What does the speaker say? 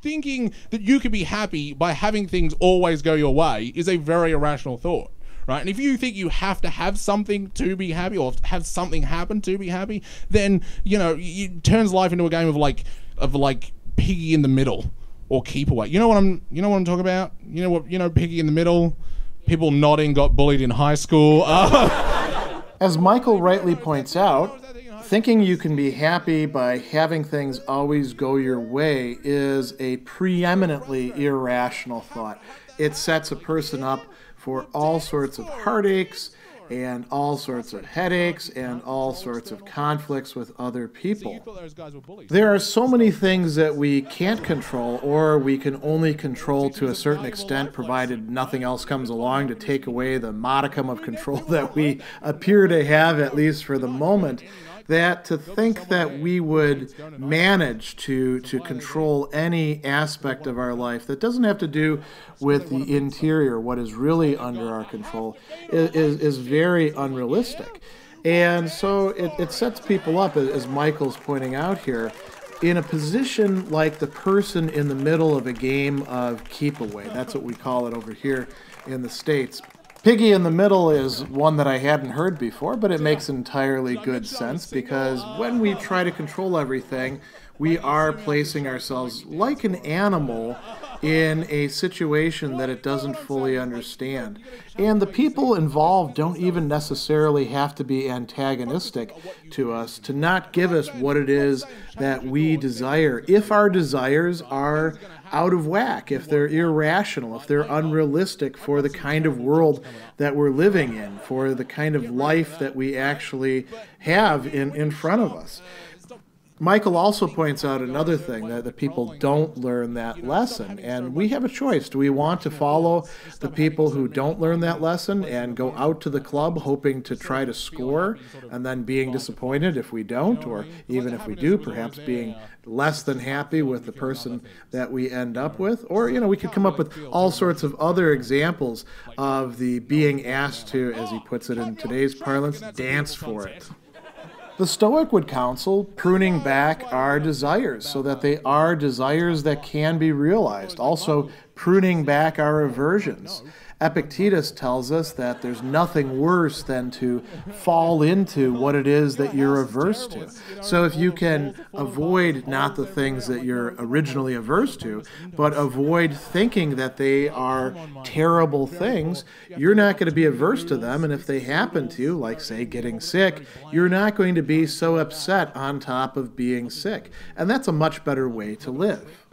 thinking that you could be happy by having things always go your way is a very irrational thought. Right? And if you think you have to have something to be happy, or have something happen to be happy, then, you know, it turns life into a game of like piggy in the middle or keep away. You know what I'm talking about? Piggy in the middle, people nodding, got bullied in high school. As Michael rightly points out, thinking you can be happy by having things always go your way is a preeminently irrational thought. It sets a person up for all sorts of heartaches and all sorts of headaches and all sorts of conflicts with other people. There are so many things that we can't control, or we can only control to a certain extent, provided nothing else comes along to take away the modicum of control that we appear to have, at least for the moment, that to think that we would manage to control any aspect of our life that doesn't have to do with the interior, what is really under our control, is very unrealistic. And so it sets people up, as Michael's pointing out here, in a position like the person in the middle of a game of keep away. That's what we call it over here in the States. Piggy in the middle is one that I hadn't heard before, but it makes entirely good sense, because when we try to control everything, we are placing ourselves like an animal in a situation that it doesn't fully understand. And the people involved don't even necessarily have to be antagonistic to us, to not give us what it is that we desire. If our desires are out of whack, if they're irrational, if they're unrealistic for the kind of world that we're living in, for the kind of life that we actually have in front of us. Michael also points out another thing, that the people don't learn that lesson, and we have a choice. Do we want to follow the people who don't learn that lesson and go out to the club hoping to try to score and then being disappointed if we don't, or even if we do, perhaps being less than happy with the person that we end up with? Or, we could come up with all sorts of other examples of the being asked to, as he puts it in today's parlance, dance for it. The Stoic would counsel pruning back our desires so that they are desires that can be realized. Also, pruning back our aversions. Epictetus tells us that there's nothing worse than to fall into what it is that you're averse to. So if you can avoid not the things that you're originally averse to, but avoid thinking that they are terrible things, you're not going to be averse to them. And if they happen to you, like, say, getting sick, you're not going to be so upset on top of being sick. And that's a much better way to live.